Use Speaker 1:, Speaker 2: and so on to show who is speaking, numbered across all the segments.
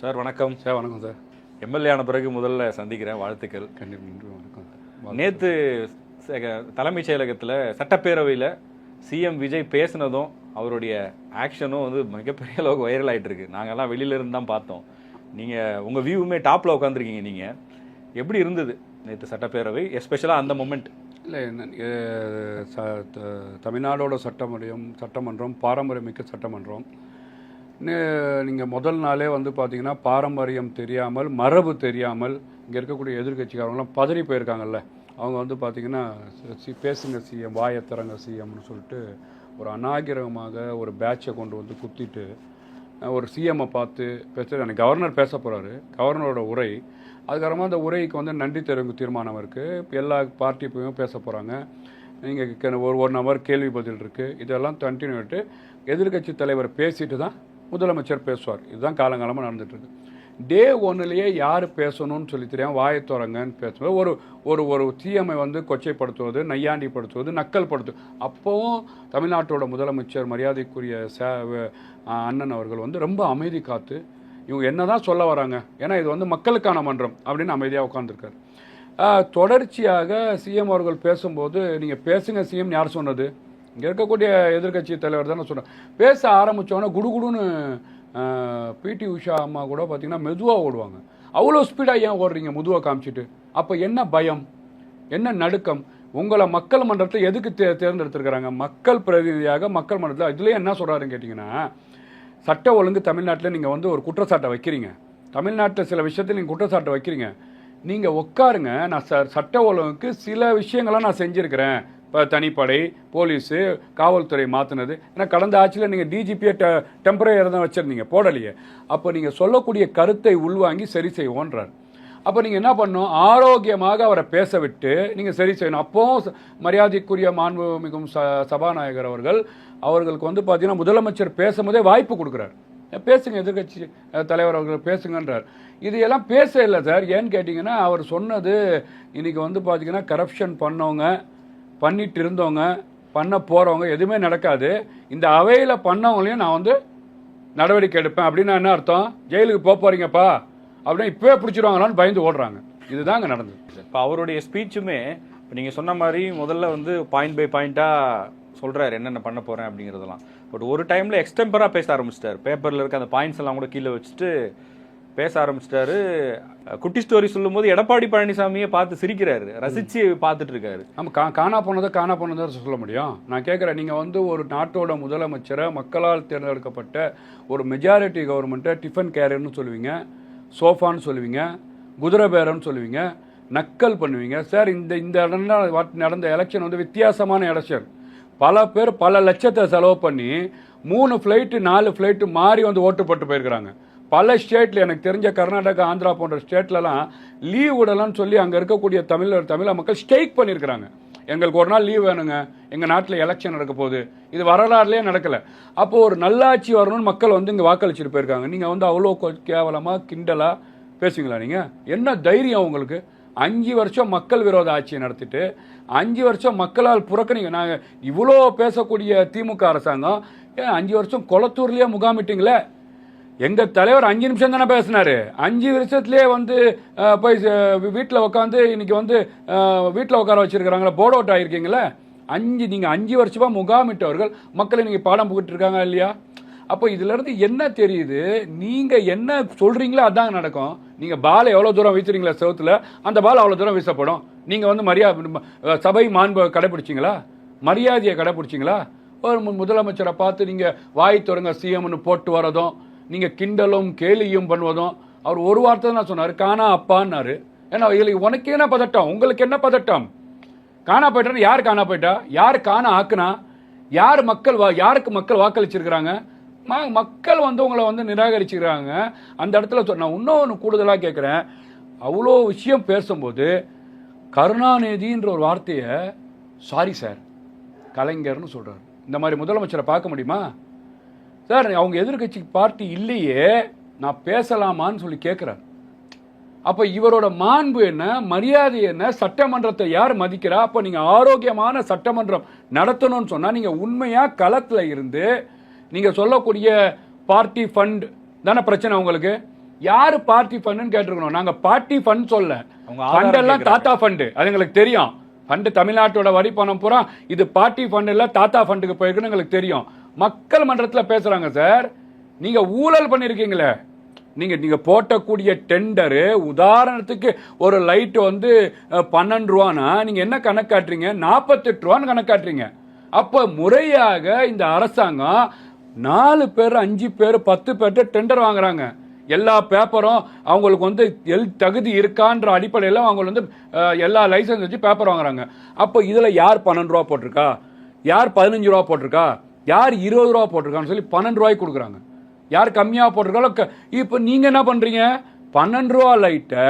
Speaker 1: Sir வணக்கம்.
Speaker 2: Sir வணக்கம் sir.
Speaker 1: MLA ஆன பிறகு முதல்ல சந்திக்கிறேன், வாழ்த்துக்கள்.
Speaker 2: கண்டிப்பாக வணக்கம்.
Speaker 1: நேற்று தலைமைச் செயலகத்தில் சட்டப்பேரவையில் சிஎம் விஜய் பேசினதும் அவருடைய ஆக்ஷனும் வந்து மிகப்பெரிய அளவுக்கு வைரல் ஆகிட்டு இருக்கு. நாங்கள்லாம் வெளியிலேருந்து தான் பார்த்தோம். நீங்கள் உங்கள் வியூவுமே டாப்பில் உட்காந்துருக்கீங்க. நீங்கள் எப்படி இருந்தது நேற்று சட்டப்பேரவை, எஸ்பெஷலாக அந்த மொமெண்ட்?
Speaker 2: இல்லை, தமிழ்நாடோட சட்டமன்றம் பாரம்பரியமிக்க சட்டமன்றம். நீங்கள் முதல் நாளே வந்து பார்த்தீங்கன்னா பாரம்பரியம் தெரியாமல், மரபு தெரியாமல் இங்கே இருக்கக்கூடிய எதிர்கட்சிக்காரங்களாம் பதறி போயிருக்காங்கல்ல. அவங்க வந்து பார்த்தீங்கன்னா பேசுங்க சிஎம், வாயத்திறங்க சிஎம்னு சொல்லிட்டு ஒரு அநாகரிகமாக ஒரு பேட்சை கொண்டு வந்து குத்திட்டு ஒரு சிஎம்மை பார்த்து அன்றைக்கி கவர்னர் பேச போகிறாரு. கவர்னரோட உரை, அதுக்கப்புறமா அந்த உரைக்கு வந்து நன்றி தெரிவிக்கும் தீர்மானம் இருக்குது. எல்லா பார்ட்டியும் பேச போகிறாங்க. நீங்கள் ஒரு நபர் கேள்வி பதில் இருக்குது. இதெல்லாம் கண்டினியூ ஆகிட்டு எதிர்கட்சி தலைவர் பேசிட்டு தான் முதலமைச்சர் பேசுவார். இதுதான் காலங்காலமாக நடந்துகிட்ருக்கு. டே ஒன்றுலேயே யார் பேசணும்னு சொல்லி தெரியாமல் வாயத்தோரங்கன்னு பேசுவது, ஒரு ஒரு ஒரு சிஎம்ஐ வந்து கொச்சைப்படுத்துவது, நையாண்டிப்படுத்துவது, நக்கல் படுத்துவது. அப்போவும் தமிழ்நாட்டோட முதலமைச்சர் மரியாதைக்குரிய அண்ணன் அவர்கள் வந்து ரொம்ப அமைதி காத்து இவங்க என்ன தான் சொல்ல வராங்க, ஏன்னா இது வந்து மக்களுக்கான மன்றம் அப்படின்னு அமைதியாக உட்காந்துருக்காரு. தொடர்ச்சியாக சிஎம் அவர்கள் பேசும்போது நீங்கள் பேசுங்க சிஎம் யார் சொன்னது? இங்கே இருக்கக்கூடிய எதிர்கட்சி தலைவர் தானே சொன்னார். பேச ஆரம்பித்தோன்னே குடுகுடுன்னு பிடி உஷா அம்மா கூட பார்த்தீங்கன்னா மெதுவாக ஓடுவாங்க. அவ்வளோ ஸ்பீடாக ஏன் ஓடுறீங்க மெதுவாக காமிச்சிட்டு? அப்போ என்ன பயம், என்ன நடுக்கம்? உங்களை மக்கள் மன்றத்தில் எதுக்கு தேர்ந்தெடுத்துருக்கிறாங்க? மக்கள் பிரதிநிதியாக மக்கள் மன்றத்தில். இதுலேயே என்ன சொல்கிறாருன்னு கேட்டிங்கன்னா, சட்ட ஒழுங்கு தமிழ்நாட்டில் நீங்கள் வந்து ஒரு குற்றச்சாட்டை வைக்கிறீங்க. தமிழ்நாட்டில் சில விஷயத்தில் நீங்கள் குற்றச்சாட்டை வைக்கிறீங்க. நீங்கள் உட்காருங்க, நான் சட்ட ஒழுங்குக்கு சில விஷயங்கள்லாம் நான் செஞ்சுருக்கிறேன். இப்போ தனிப்படை, போலீஸு, காவல்துறை மாற்றினது. ஏன்னா கடந்த ஆட்சியில் நீங்கள் டிஜிபியை டெம்பரரியாக தான் வச்சுருந்தீங்க, போடலையே. அப்போ நீங்கள் சொல்லக்கூடிய கருத்தை உள்வாங்கி சரி செய்வோன்றார். அப்போ நீங்கள் என்ன பண்ணணும்? ஆரோக்கியமாக அவரை பேச விட்டு நீங்கள் சரி செய்யணும். அப்போது மரியாதைக்குரிய மாண்புமிகும் சபாநாயகர் அவர்களுக்கு வந்து பார்த்தீங்கன்னா முதலமைச்சர் பேசும்போதே வாய்ப்பு கொடுக்குறார். பேசுங்க, எதிர்கட்சி தலைவர் அவர்கள் பேசுங்கன்றார். இது எல்லாம் பேச இல்லை சார். ஏன்னு கேட்டிங்கன்னா, அவர் சொன்னது இன்றைக்கி வந்து பார்த்தீங்கன்னா கரப்ஷன் பண்ணவங்க, பண்ணிட்டு இருந்தவங்க, பண்ண போகிறவங்க எதுவுமே நடக்காது. இந்த அவையில் பண்ணவங்களையும் நான் வந்து நடவடிக்கை எடுப்பேன் அப்படின்னா என்ன அர்த்தம்? ஜெயிலுக்கு போகிறீங்கப்பா அப்படின்னு இப்போவே பிடிச்சிருவாங்களான்னு பயந்து ஓடுறாங்க. இதுதான் அங்கே நடந்தது.
Speaker 1: இப்போ அவருடைய ஸ்பீச்சுமே இப்போ நீங்கள் சொன்ன மாதிரி முதல்ல வந்து பாயிண்ட் பை பாயிண்ட்டாக சொல்கிறார் என்னென்ன பண்ண போகிறேன் அப்படிங்கிறதெல்லாம். பட் ஒரு டைமில் எக்ஸ்டெம்பராக பேச ஆரம்பிச்சிட்டார். பேப்பரில் இருக்க அந்த பாயிண்ட்ஸ் எல்லாம் கூட கீழே வச்சுட்டு பேச ஆரம்பிச்சிட்டாரு. குட்டி ஸ்டோரி சொல்லும் போது எடப்பாடி பழனிசாமியை பார்த்து சிரிக்கிறாரு, ரசித்து பார்த்துட்டு இருக்காரு.
Speaker 2: நம்ம காணா போனதை சொல்ல முடியும். நான் கேட்குறேன், நீங்கள் வந்து ஒரு நாட்டோட முதலமைச்சரை, மக்களால் தேர்ந்தெடுக்கப்பட்ட ஒரு மெஜாரிட்டி கவர்மெண்ட்டை டிஃபன் கேரியர்னு சொல்லுவீங்க, சோஃபான்னு சொல்லுவீங்க, குதிரை பேரன்னு சொல்லுவீங்க, நக்கல் பண்ணுவீங்க. சார், இந்த நடந்த எலெக்ஷன் வந்து வித்தியாசமான எலெக்ஷன். பல பேர் பல லட்சத்தை செலவு பண்ணி 3 ஃப்ளைட்டு 4 ஃப்ளைட்டு மாறி வந்து ஓட்டு போட்டு போயிருக்கிறாங்க. பல ஸ்டேட்டில், எனக்கு தெரிஞ்ச கர்நாடகா, ஆந்திரா போன்ற ஸ்டேட்லலாம் லீவ் விடலான்னு சொல்லி அங்கே இருக்கக்கூடிய தமிழக மக்கள் ஸ்ட்ரைக் பண்ணியிருக்கிறாங்க. எங்களுக்கு ஒரு நாள் லீவ் வேணுங்க, எங்கள் நாட்டில் எலெக்ஷன் நடக்க போகுது. இது வரலாறுலேயே நடக்கலை. அப்போது ஒரு நல்லாட்சி வரணும்னு மக்கள் வந்து இங்கே வாக்களிச்சுட்டு போயிருக்காங்க. நீங்கள் வந்து அவ்வளோ கேவலமாக கிண்டலாக பேசுவீங்களா? நீங்கள் என்ன தைரியம் உங்களுக்கு? 5 வருஷம் மக்கள் விரோத ஆட்சியை நடத்திட்டு 5 வருஷம் மக்களால் புறக்கணிங்க. நாங்கள் இவ்வளோ பேசக்கூடிய திமுக அரசாங்கம் 5 வருஷம் கொளத்தூர்லேயே முகாமிட்டிங்களே. எங்கள் தலைவர் 5 நிமிஷம் தானே பேசினார். 5 வருஷத்துலேயே வந்து போய் வீட்டில் உட்காந்து இன்னைக்கு வந்து வீட்டில் உட்கார வச்சுருக்கிறாங்களே, போர்ட் அவுட் ஆகிருக்கீங்களே. நீங்கள் 5 வருஷமாக முகாமிட்டவர்கள் மக்களை நீங்கள் பாடம் புகிட்டு இல்லையா? அப்போ இதிலேருந்து என்ன தெரியுது? நீங்கள் என்ன சொல்கிறீங்களோ அதான் நடக்கும். நீங்கள் பாலை எவ்வளோ தூரம் வீசுறீங்களா செவத்தில், அந்த பால் அவ்வளோ தூரம் வீசப்படும். நீங்கள் வந்து சபை மாண்பை கடைப்பிடிச்சிங்களா? மரியாதையை கடைப்பிடிச்சிங்களா? ஒரு முதலமைச்சரை பார்த்து நீங்கள் வாய் தொடங்க சிஎம்னு போட்டு வரதும், நீங்கள் கிண்டலும் கேலியும் பண்ணுவதும். அவர் ஒரு வார்த்தை தான் சொன்னார், காணா அப்பான்னாரு. ஏன்னா இதில் உனக்கு என்ன பதட்டம், உங்களுக்கு என்ன பதட்டம்? காணா போயிட்டா யார் காணா போயிட்டா? யார் காணா ஆக்குனா? யாருக்கு மக்கள் வாக்களிச்சிருக்கிறாங்க? மக்கள் வந்து உங்களை வந்து நிராகரிச்சுக்கிறாங்க. அந்த இடத்துல நான் இன்னொன்று கூடுதலாக கேட்குறேன். அவ்வளோ விஷயம் பேசும்போது கருணாநிதின்ற ஒரு வார்த்தையை, சாரி சார் கலைஞர்னு சொல்கிறார். இந்த மாதிரி முதலமைச்சரை பார்க்க முடியுமா சார்? அவங்க எதிர்கட்சி பார்ட்டி இல்லையே, நான் பேசலாமான்னு சொல்லி கேட்குறார். அப்போ இவரோட மாண்பு என்ன, மரியாதை என்ன, சட்டமன்றத்தை யார் மதிக்கிறா? அப்போ நீங்கள் ஆரோக்கியமான சட்டமன்றம் நடத்தணும்னு சொன்னால் நீங்கள் உண்மையாக களத்தில் இருந்து நீங்கள் சொல்லக்கூடிய பார்ட்டி ஃபண்ட் தானே பிரச்சனை உங்களுக்கு. யாரு பார்ட்டி ஃபண்டுன்னு கேட்டிருக்கணும். நாங்க பார்ட்டி ஃபண்ட் சொல்ல,
Speaker 1: அவங்க ஆதாரம்
Speaker 2: ஃபண்ட் எல்லாம்
Speaker 1: கேக்குறாங்க.
Speaker 2: தாத்தா ஃபண்டு, அது எங்களுக்கு தெரியும். ஃபண்டு தமிழ்நாட்டோட வரி பணம் பூரா இது பார்ட்டி ஃபண்ட் இல்ல தாத்தா ஃபண்டுக்கு போயிருக்குன்னு எங்களுக்கு தெரியும். மக்கள் மன்றத்துல பேசுறாங்க சார். நீங்க ஊழல் பண்ணிருக்கீங்களே, நீங்க போட்டக்கூடிய டெண்டரு, உதாரணத்துக்கு ஒரு லைட் வந்து 12 ரூபானா நீங்க என்ன கணக்காட்டுறீங்க? 48 ரூபான்னு கணக்காட்டுறீங்க. அப்ப முறையாக இந்த அரசாங்கம் 4 பேர் 5 பேர் 10 பேர்ட்ட டெண்டர் வாங்குறாங்க. எல்லா பேப்பரும் அவங்களுக்கு வந்து தகுதி இருக்கான்ற அடிப்படையில் அவங்க வந்து எல்லா லைசன்ஸ் வச்சு பேப்பர் வாங்குறாங்க. அப்போ இதில் யார் 12 ரூபா போட்டிருக்கா, யார் 15 ரூபா போட்டிருக்கா, யார் 20 ரூபா போட்டிருக்கான்னு சொல்லி 12 ரூபாய்க்கு கொடுக்குறாங்க. யார் கம்மியாக போட்டிருக்காலோ இப்போ நீங்கள் என்ன பண்ணுறீங்க? 12 ரூபா லைட்டை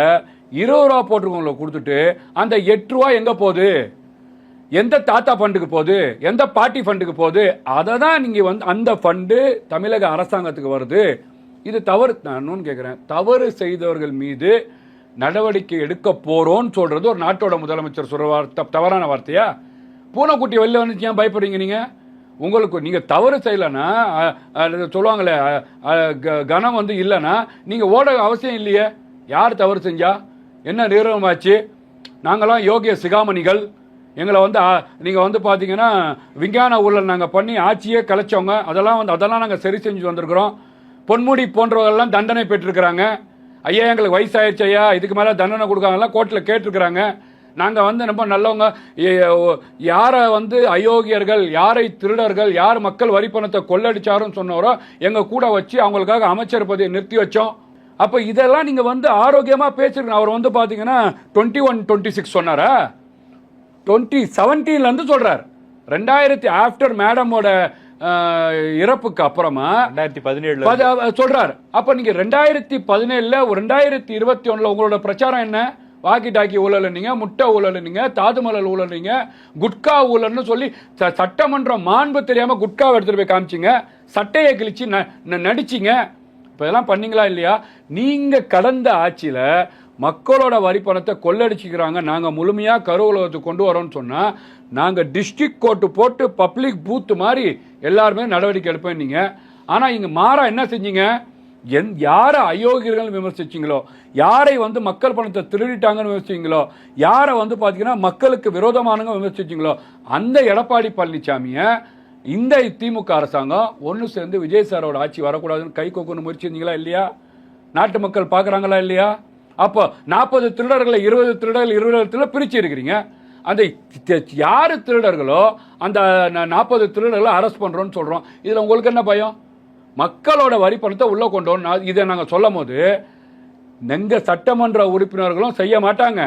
Speaker 2: 20 ரூபா போட்டிருக்கவங்கள கொடுத்துட்டு அந்த 8 ரூபா எங்கே போகுது? எந்த தாத்தா ஃபண்டுக்கு போகுது? எந்த பார்ட்டி ஃபண்டுக்கு போகுது? அதை தான் நீங்கள் வந்து அந்த ஃபண்டு தமிழக அரசாங்கத்துக்கு வருது. இது தவறு. நான் கேட்குறேன், தவறு செய்தவர்கள் மீது நடவடிக்கை எடுக்க போறோம்னு சொல்றது ஒரு நாட்டோட முதலமைச்சர் சொல்ற தவறான வார்த்தையா? பூனைக்குட்டி வெளில வந்து ஏன் பயப்படுறீங்க? நீங்க உங்களுக்கு நீங்க தவறு செய்யலன்னா சொல்லுவாங்களே கனம் வந்து இல்லைன்னா நீங்க ஓட அவசியம் இல்லையே. யார் தவறு செஞ்சா என்ன நிறுவனமாச்சு? நாங்களாம் யோகிய சிகாமணிகள். எங்களை வந்து நீங்கள் வந்து பார்த்தீங்கன்னா விஞ்ஞான ஊழல் நாங்கள் பண்ணி ஆட்சியே கலைச்சவங்க. அதெல்லாம் நாங்கள் சரி செஞ்சு வந்திருக்கிறோம். பொன்முடி போன்றவர்கள்லாம் தண்டனை பெற்றிருக்கிறாங்க. ஐயா எங்களுக்கு வயசாயிடுச்சு ஐயா, இதுக்கு மேலே தண்டனை கொடுக்காங்கலாம் கோர்ட்டில் கேட்டிருக்கிறாங்க. நாங்கள் வந்து ரொம்ப நல்லவங்க. யாரை வந்து அயோக்கியர்கள், யாரை திருடர்கள், யார் மக்கள் வரி பணத்தை கொள்ளடிச்சாருன்னு சொன்னவரோ எங்கள் கூட வச்சு அவங்களுக்காக அமைச்சர் பதவியை நிறுத்தி வச்சோம். அப்போ இதெல்லாம் நீங்கள் வந்து ஆரோக்கியமாக பேசிருக்கணும். அவர் வந்து பார்த்தீங்கன்னா 21-26 சொன்னாரா? 2017 சொல்றார். 2000 ஆஃப்டர் மேடமோட இறப்புக்கு அப்புறமா
Speaker 1: 2017
Speaker 2: சொல்றாரு. அப்ப நீங்க 2017 2021 உங்களோட பிரச்சாரம் என்ன? வாக்கி டாக்கி ஊழல்னீங்க, முட்டை ஊழல்னீங்க, தாதுமலல் ஊழல்னீங்க, குட்கா ஊழல்னு சொல்லி சட்டமன்றம் மாண்பு தெரியாம குட்காவை எடுத்துட்டு போய் காமிச்சிங்க, சட்டையை கிழிச்சு நடிச்சிங்க. இப்ப இதெல்லாம் பண்ணீங்களா இல்லையா? நீங்க கடந்த ஆட்சியில மக்களோட வரி பணத்தை கொள்ளடிச்சுக்கிறாங்க, நாங்கள் முழுமையாக கருவூலகத்துக்கு கொண்டு வரோம்னு சொன்னால் நாங்கள் டிஸ்ட்ரிக்ட் கோர்ட்டு போட்டு பப்ளிக் பூத்து மாதிரி எல்லாருமே நடவடிக்கை எடுப்பேன் நீங்கள். ஆனால் இங்கே மாறா என்ன செஞ்சீங்க? யாரை அயோக்கியர்கள் விமர்சிச்சிங்களோ, யாரை வந்து மக்கள் பணத்தை திருடிட்டாங்கன்னு விமர்சிச்சிங்களோ, யாரை வந்து பார்த்தீங்கன்னா மக்களுக்கு விரோதமானவங்க விமர்சிச்சிங்களோ, அந்த எடப்பாடி பழனிசாமியை இந்த திமுக அரசாங்கம் ஒன்று சேர்ந்து விஜய் சாரோட ஆட்சி வரக்கூடாதுன்னு கை கோக்குன்னு முயற்சி செஞ்சீங்களா இல்லையா? நாட்டு மக்கள் பார்க்குறாங்களா இல்லையா? அப்போ 40 திருடர்களை 20 திருடர்கள் 20 பிரிச்சு இருக்கிறீங்க. அந்த யாரு திருடர்களோ அந்த 40 திருடர்களை அரெஸ்ட் பண்றோம்னு சொல்றோம். இதுல உங்களுக்கு என்ன பயம்? மக்களோட வரி பணத்தை உள்ள கொண்டு வரணும். இதை நாங்க சொல்லும் போது எங்க சட்டமன்ற உறுப்பினர்களும் செய்ய மாட்டாங்க,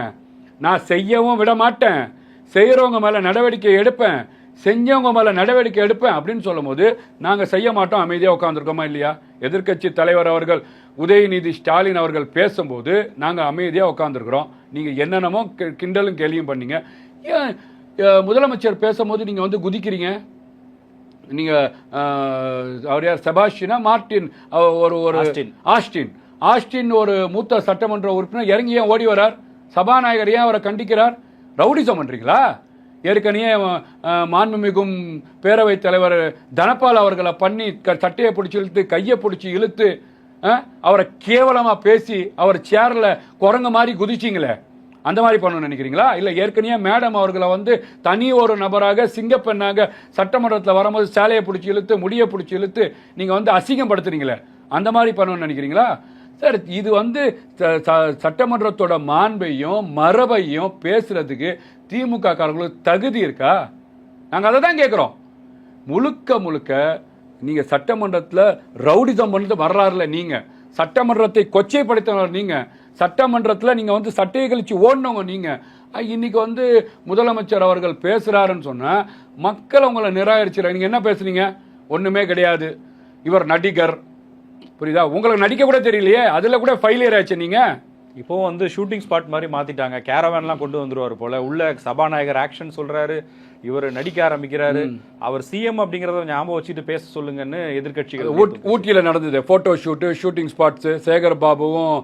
Speaker 2: நான் செய்யவும் விட மாட்டேன், செய்யறவங்க மேல நடவடிக்கை எடுப்பேன், செஞ்சவங்க மேல நடவடிக்கை எடுப்பேன் அப்படின்னு சொல்லும் போது நாங்க செய்ய மாட்டோம், அமைதியா உட்கார்ந்துருக்கோமா இல்லையா? எதிர்க்கட்சி தலைவர் அவர்கள் உதயநிதி ஸ்டாலின் அவர்கள் பேசும்போது நாங்கள் அமைதியாக உட்காந்துருக்கிறோம். நீங்கள் என்னென்னமோ கிண்டலும் கேலியும் பண்ணீங்க. ஏன் முதலமைச்சர் பேசும்போது நீங்கள் வந்து குதிக்கிறீங்க? நீங்கள் அவர் யார், செபாஸ்டினா மார்டின், ஒரு ஆஸ்டின் ஒரு மூத்த சட்டமன்ற உறுப்பினர் இறங்கி ஏன் ஓடி வரார்? சபாநாயகர் ஏன் அவரை கண்டிக்கிறார்? ரவுடிசம் பண்ணுறீங்களா? ஏற்கனவே மாண்புமிகும் பேரவைத் தலைவர் தனபால் அவர்களை பண்ணி சட்டையை பிடிச்சி இழுத்து கையை பிடிச்சி இழுத்து அவரை கேவலமா பேசி அவர் சேர்ல குரங்க மாதிரி குதிச்சிங்களே, அந்த மாதிரி பண்ணணும்னு நினைக்கிறீங்களா? இல்ல ஏற்கனவே மேடம் அவர்களை வந்து தனி ஒரு நபராக சிங்கப்பெண்ணாக சட்டமன்றத்தில் வரும்போது சேலையை பிடிச்சி இழுத்து முடியை பிடிச்சி இழுத்து நீங்க வந்து அசிங்கப்படுத்துறீங்களே, அந்த மாதிரி பண்ணணும்னு நினைக்கிறீங்களா? சார், இது வந்து சட்டமன்றத்தோட மாண்பையும் மரபையும் பேசுறதுக்கு திமுக காரங்களுக்கு தகுதி இருக்கா? நாங்க அதை தான் கேட்கிறோம். முழுக்க நீங்க சட்டமன்றத்தில் ரவுடிசம் பண்ணது வரலாறுல, நீங்க சட்டமன்றத்தை கொச்சைப்படுத்தினவர், நீங்க சட்டமன்றத்தில் நீங்க வந்து சட்டையை கழிச்சு ஓடினவங்க நீங்க. இன்னைக்கு வந்து முதலமைச்சர் அவர்கள் பேசுறாருன்னு சொன்னா மக்கள் உங்களை நிராகரிச்சுறாங்க. நீங்க என்ன பேசுறீங்க? ஒண்ணுமே கிடையாது, இவர் நடிகர், புரியுதா? உங்களுக்கு நடிக்க கூட தெரியலையே, அதுல கூட ஃபெயிலியர் ஆச்சு. நீங்க
Speaker 1: இப்போ வந்து ஷூட்டிங் ஸ்பாட் மாதிரி மாத்திட்டாங்க, கேரவான்லாம் கொண்டு வந்துருவாரு போல, உள்ள சபாநாயகர் ஆக்ஷன் சொல்றாரு, இவர் நடிக்க ஆரம்பிக்கிறாரு, அவர் சிஎம் அப்படிங்கறத ஞாபகம் வச்சுட்டு பேச சொல்லுங்கன்னு எதிர்கட்சிகள்.
Speaker 2: ஊட்டியில் நடந்தது photo shoot, shooting spots, Sekar பாபுவும்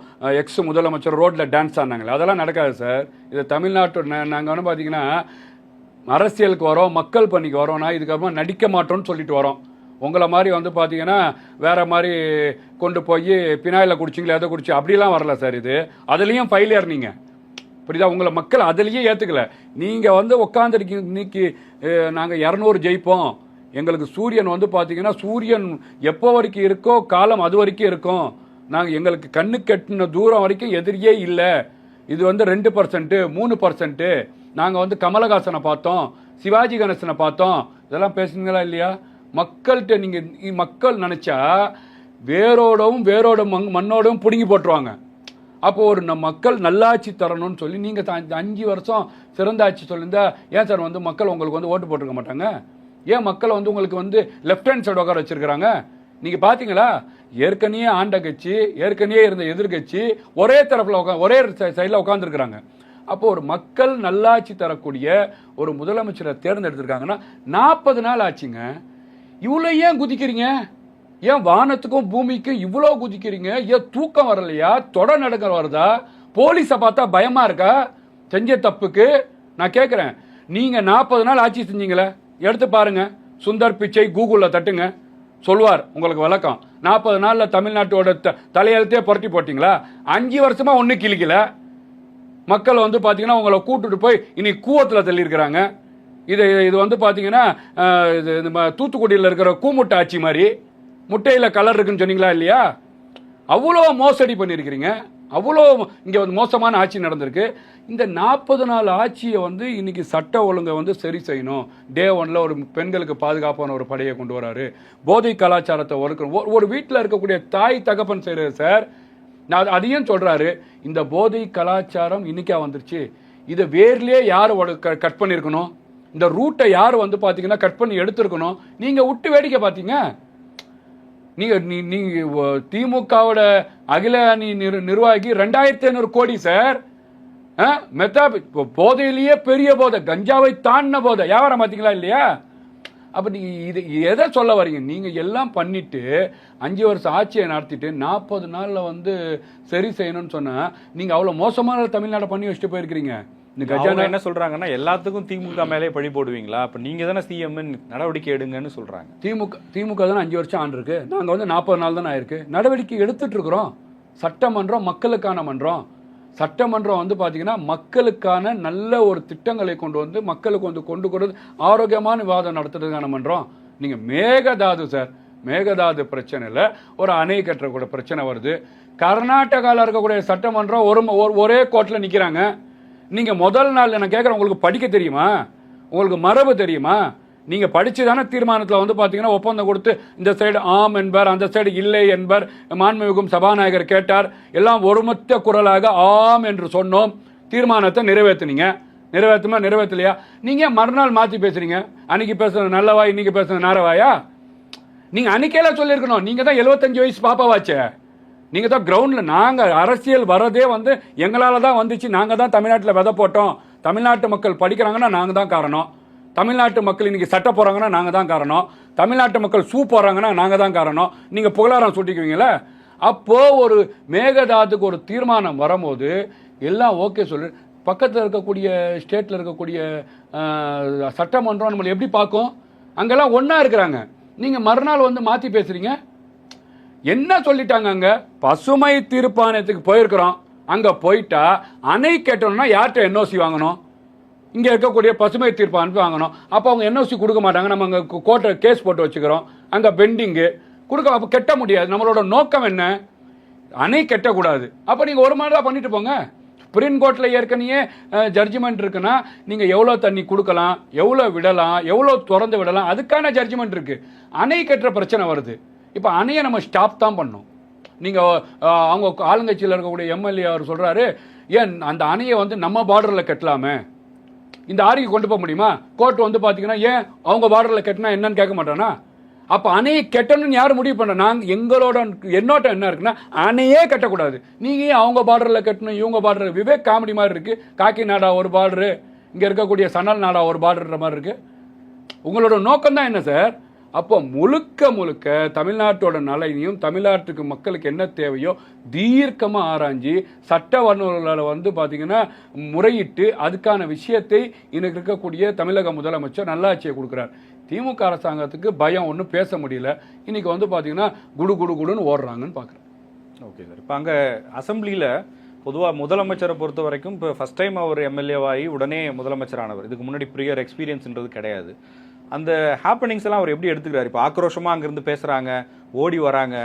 Speaker 2: எக்ஸ் முதலமைச்சர் ரோட்ல டான்ஸ் ஆனாங்களே, அதெல்லாம் நடக்காது சார். இது தமிழ்நாட்டு நாங்கள் வந்து பார்த்தீங்கன்னா அரசியலுக்கு வரோம், மக்கள் பணிக்கு வரோம்னா இதுக்கப்புறமா நடிக்க மாட்டோம்னு சொல்லிட்டு வரோம். உங்களை மாதிரி வந்து பார்த்தீங்கன்னா வேற மாதிரி கொண்டு போய் பினாயில குடிச்சிங்களா எதை குடிச்சு அப்படிலாம் வரல சார். இது அதுலேயும் ஃபெயிலியர் நீங்கள், புரியுதா? உங்களை மக்கள் அதுலேயே ஏற்றுக்கல. நீங்கள் வந்து உட்காந்துருக்கீங்க. இன்னைக்கு நாங்கள் 200 ஜெயிப்போம், எங்களுக்கு சூரியன் வந்து பார்த்தீங்கன்னா சூரியன் எப்போ வரைக்கும் இருக்கோ காலம் அது வரைக்கும் இருக்கும், நாங்கள் எங்களுக்கு கண்ணு கட்டின தூரம் வரைக்கும் எதிரியே இல்லை, இது வந்து 2%, 3%, நாங்கள் வந்து கமலஹாசனை பார்த்தோம், சிவாஜி கணேசனை பார்த்தோம், இதெல்லாம் பேசுனீங்களா இல்லையா? மக்கள்கிட்ட நீங்கள் மக்கள் நினச்சா வேரோட மண்ணோடவும் பிடுங்கி போட்டுருவாங்க. அப்போ ஒரு மக்கள் நல்லாட்சி தரணும்னு சொல்லி நீங்கள் 5 வருஷம் சிறந்த ஆட்சி சொல்லியிருந்தா ஏன் சார் வந்து மக்கள் உங்களுக்கு வந்து ஓட்டு போட்டிருக்க மாட்டாங்க? ஏன் மக்கள் வந்து உங்களுக்கு வந்து லெஃப்ட் ஹேண்ட் சைடு உட்கார வச்சிருக்கிறாங்க? நீங்கள் பார்த்தீங்களா? ஏற்கனவே ஆண்ட கட்சி, ஏற்கனவே இருந்த எதிர்கட்சி ஒரே தரப்பில் ஒரே சைடில் உட்காந்துருக்குறாங்க. அப்போ ஒரு மக்கள் நல்லாட்சி தரக்கூடிய ஒரு முதலமைச்சரை தேர்ந்தெடுத்திருக்காங்கன்னா 40 நாள் ஆச்சுங்க. இவ்வளோ ஏன் குதிக்கிறீங்க? ஏன் வானத்துக்கும் பூமிக்கும் இவ்வளோ குதிக்கிறீங்க? ஏன் தூக்கம் வரலையா? தொட நடுங்க வருதா? போலீஸை பார்த்தா பயமா இருக்கா செஞ்ச தப்புக்கு? நான் கேட்குறேன், நீங்கள் 40 நாள் ஆட்சி செஞ்சீங்களே, எடுத்து பாருங்க. சுந்தர் பிச்சை கூகுளில் தட்டுங்க, சொல்வார் உங்களுக்கு விளக்கம். 40 நாளில் தமிழ்நாட்டோட தலையெழுத்தே புரட்டி போட்டிங்களா? 5 வருஷமா ஒன்றும் கிழிக்கல. மக்கள் வந்து பார்த்தீங்கன்னா உங்களை கூட்டுட்டு போய் இன்னைக்கு கூவத்தில் தள்ளியிருக்கிறாங்க. இது வந்து பார்த்தீங்கன்னா இது தூத்துக்குடியில் இருக்கிற கூமுட்டை ஆட்சி மாதிரி முட்டையில் கலர் இருக்குன்னு சொன்னீங்களா இல்லையா? அவ்வளோ மோசடி பண்ணியிருக்கிறீங்க, அவ்வளோ இங்கே வந்து மோசமான ஆட்சி நடந்திருக்கு. இந்த 40 நாள் ஆட்சியை வந்து இன்னைக்கு சட்ட ஒழுங்கை வந்து சரி செய்யணும். டே 1ல் ஒரு பெண்களுக்கு பாதுகாப்பான ஒரு படையை கொண்டு வராரு. போதை கலாச்சாரத்தை ஒரு வீட்டில் இருக்கக்கூடிய தாய் தகப்பன் செய்கிறாரு சார். நான் அதையும் சொல்கிறாரு, இந்த போதை கலாச்சாரம் இன்னைக்கா வந்துருச்சு, இதை வேர்லேயே யார் கட் பண்ணியிருக்கணும்? இந்த ரூட்டை யார் வந்து பார்த்தீங்கன்னா கட் பண்ணி எடுத்துருக்கணும்? நீங்கள் விட்டு வேடிக்கை பார்த்தீங்க. நீங்கள் திமுகவோட அகில அணி நிர்வாகி 2500 கோடி சார். போதையிலேயே பெரிய போதை, கஞ்சாவை தாண்டின போதை வியாபாரம் பார்த்தீங்களா இல்லையா? அப்போ நீங்கள் இது எதை சொல்ல வரீங்க? நீங்கள் எல்லாம் பண்ணிட்டு 5 வருஷம் ஆட்சியை நடத்திட்டு 40 நாளில் வந்து சரி செய்யணும்னு சொன்னால் நீங்கள் அவ்வளோ மோசமான தமிழ்நாட்டை பண்ணி வச்சுட்டு போயிருக்கிறீங்க.
Speaker 1: இந்த கஜானா என்ன சொல்றாங்கன்னா எல்லாத்துக்கும் திமுக மேலே பழி போடுவீங்களா? அப்ப நீங்க தானே சிஎம், நடவடிக்கை எடுங்கன்னு சொல்றாங்க.
Speaker 2: திமுக தானே 5 வருஷம் ஆண்டு இருக்கு, நாங்க வந்து 40 நாள் தானே ஆயிருக்கு. நடவடிக்கை எடுத்துட்டு இருக்கிறோம். சட்டமன்றம் மக்களுக்கான மன்றம். சட்டமன்றம் வந்து பாத்தீங்கன்னா மக்களுக்கான நல்ல ஒரு திட்டங்களை கொண்டு வந்து மக்களுக்கு வந்து கொண்டு கொடுத்து ஆரோக்கியமான விவாதம் நடத்துறதுக்கான மன்றம். நீங்க மேகதாது சார், மேகதாது பிரச்சனையில் ஒரு அணை கட்டக்கூடிய பிரச்சனை வருது. கர்நாடகாவில் இருக்கக்கூடிய சட்டமன்றம் ஒரே கோர்ட்டில் நிற்கிறாங்க. நீங்கள் முதல் நாள் நான் கேட்குறேன், உங்களுக்கு படிக்க தெரியுமா? உங்களுக்கு மரபு தெரியுமா? நீங்கள் படித்து தானே தீர்மானத்தில் வந்து பார்த்தீங்கன்னா ஒப்பந்தம் கொடுத்து இந்த சைடு ஆம் என்பார், அந்த சைடு இல்லை என்பார். மாண்புமிகும் சபாநாயகர் கேட்டார், எல்லாம் ஒருமித்த குரலாக ஆம் என்று சொன்னோம், தீர்மானத்தை நிறைவேற்றினீங்க. நிறைவேற்றலையா? நீங்கள் மறுநாள் மாற்றி பேசுறீங்க. அன்னைக்கு பேசுறது நல்லவா, இன்னைக்கு பேசுறது நாரவாயா? நீங்கள் அன்னைக்கெல்லாம் சொல்லியிருக்கணும். நீங்கள் தான் 75 வயசு பாப்பாவாச்சே. நீங்கள் தான் கிரவுண்டில், நாங்கள் அரசியல் வரதே வந்து எங்களால் தான் வந்துச்சு, நாங்கள் தான் தமிழ்நாட்டில் விதை போட்டோம், தமிழ்நாட்டு மக்கள் படிக்கிறாங்கன்னா நாங்கள் தான் காரணம், தமிழ்நாட்டு மக்கள் இன்னைக்கு சட்டை போகிறாங்கன்னா நாங்கள் தான் காரணம், தமிழ்நாட்டு மக்கள் ஷூ போடுறாங்கன்னா நாங்கள் தான் காரணம். நீங்கள் புகழாரம் சுட்டிக்குவீங்களே. அப்போது ஒரு மேகதாதுக்கு ஒரு தீர்மானம் வரும்போது எல்லாம் ஓகே சொல்லு. பக்கத்தில் இருக்கக்கூடிய ஸ்டேட்டில் இருக்கக்கூடிய சட்டமன்றம் நம்மளை எப்படி பார்க்கும்? அங்கெல்லாம் ஒன்றா இருக்கிறாங்க. நீங்கள் மறுநாள் வந்து மாற்றி பேசுகிறீங்க. என்ன சொல்லிட்டாங்க? அங்கே பசுமை தீர்ப்பாயத்துக்கு போயிருக்கிறோம். அங்கே போயிட்டா அணை கட்டணும்னா யார்கிட்ட என்ஓசி வாங்கணும்? இங்கே இருக்கக்கூடிய பசுமை தீர்ப்பாயத்துக்கு வாங்கணும். அப்போ அவங்க என்ஓசி கொடுக்க மாட்டாங்க. நம்ம அங்கே கோர்ட்டை கேஸ் போட்டு வச்சுக்கிறோம். அங்கே பெண்டிங்கு கொடுக்க, அப்போ கட்ட முடியாது. நம்மளோட நோக்கம் என்ன? அணை கட்டக்கூடாது. அப்போ நீங்கள் ஒரு மாதிரி தான் பண்ணிட்டு போங்க. சுப்ரீம் கோர்ட்டில் ஏற்கனவே ஜட்ஜ்மெண்ட் இருக்குன்னா நீங்கள் எவ்வளோ தண்ணி கொடுக்கலாம், எவ்வளோ விடலாம், எவ்வளோ திறந்து விடலாம், அதுக்கான ஜட்ஜ்மெண்ட் இருக்குது. அணை கட்டுற பிரச்சனை வருது. இப்போ அணையை நம்ம ஸ்டாப் தான் பண்ணோம். நீங்கள் அவங்க ஆளுங்கட்சியில் இருக்கக்கூடிய எம்எல்ஏ அவர் சொல்கிறாரு, ஏன் அந்த அணையை வந்து நம்ம பார்டரில் கட்டலாமே, இந்த ஆரிக்கு கொண்டு போக முடியுமா? கோர்ட் வந்து பார்த்தீங்கன்னா ஏன் அவங்க பார்டரில் கட்டினா என்னன்னு கேட்க மாட்டானா? அப்போ அணையை கட்டணும்னு யார் முடிவு பண்ணுறோம்? நாங்கள் எங்களோட எண்ணோட்டம் என்ன இருக்குன்னா அணையே கட்டக்கூடாது. நீங்கள் அவங்க பார்டரில் கட்டணும், இவங்க பார்டர். விவேக் காமெடி மாதிரி இருக்குது. காக்கிநாடா ஒரு பார்டரு, இங்கே இருக்கக்கூடிய சனல் நாடா ஒரு பார்டர்ன்ற மாதிரி இருக்குது. உங்களோட நோக்கம் தான் என்ன சார்? அப்போ முழுக்க முழுக்க தமிழ்நாட்டோட நலனையும் தமிழ்நாட்டுக்கு மக்களுக்கு என்ன தேவையோ தீர்க்கமாக ஆராய்ஞ்சி சட்ட வல்லுநர்களை வந்து பார்த்தீங்கன்னா முறையிட்டு அதுக்கான விஷயத்தை இன்னைக்கு இருக்கக்கூடிய தமிழக முதலமைச்சர் நல்லாட்சியை கொடுக்குறார். திமுக அரசாங்கத்துக்கு பயம் ஒன்றும் பேச முடியல. இன்னைக்கு வந்து பார்த்தீங்கன்னா குடுன்னு ஓடுறாங்கன்னு பார்க்குறேன்.
Speaker 1: Okay sir. இப்போ அங்கே அசம்பிளியில் பொதுவாக முதலமைச்சரை பொறுத்த வரைக்கும் இப்போ ஃபஸ்ட் டைம் அவர் எம்எல்ஏவாகி உடனே முதலமைச்சரானவர். இதுக்கு முன்னாடி ப்ரியர் எக்ஸ்பீரியன்ஸ்ன்றது கிடையாது. அந்த ஹாப்பனிங்ஸ் எல்லாம் அவர் எப்படி எடுத்துக்கிறார்? இப்போ ஆக்ரோஷமாக அங்கேருந்து பேசுகிறாங்க, ஓடி வராங்க.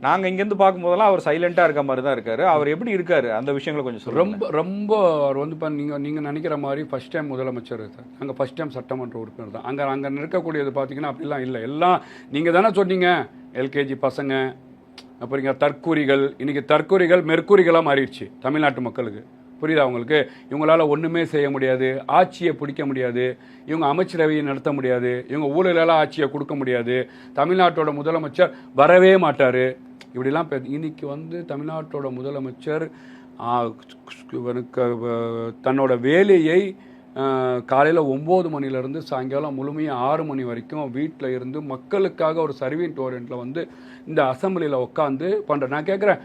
Speaker 1: நாங்கள் இங்கேருந்து பார்க்கும்போதெல்லாம் அவர் சைலண்ட்டாக இருக்க மாதிரி தான் இருக்காரு. அவர் எப்படி இருக்காரு? அந்த விஷயங்களை கொஞ்சம் சொல்லுங்கள்.
Speaker 2: ரொம்ப அவர் வந்து இப்போ நீங்கள் நினைக்கிற மாதிரி ஃபஸ்ட் டைம் முதலமைச்சர் சார். அங்கே ஃபஸ்ட் டைம் சட்டமன்ற உறுப்பினர் தான். அங்கே இருக்கக்கூடியது பார்த்தீங்கன்னா அப்படிலாம் இல்லை. எல்லாம் நீங்கள் தானே சொன்னீங்க, எல்கேஜி பசங்க, அப்புறம் இங்கே தற்கூரிகள். இன்றைக்கி தற்கூரிகள் மெர்க்கூரிகளாக மாறிடுச்சு தமிழ்நாட்டு மக்களுக்கு. புரியுதா அவங்களுக்கு? இவங்களால ஒன்றுமே செய்ய முடியாது, ஆட்சியை பிடிக்க முடியாது, இவங்க அமைச்சரவையை நடத்த முடியாது, இவங்க ஊழலெல்லாம் ஆட்சியை கொடுக்க முடியாது, தமிழ்நாட்டோட முதலமைச்சர் வரவே மாட்டார், இப்படிலாம் இன்னைக்கு வந்து தமிழ்நாட்டோட முதலமைச்சர் தன்னோட வேலையை காலையில் 9 மணிலேருந்து சாயங்காலம் முழுமையாக 6 மணி வரைக்கும் வீட்டில் இருந்து மக்களுக்காக ஒரு சர்வீன்ட் ஓரியன்ட்டில் வந்து இந்த அசம்பிளியில் உட்காந்து பண்ணுற. நான் கேட்குறேன்,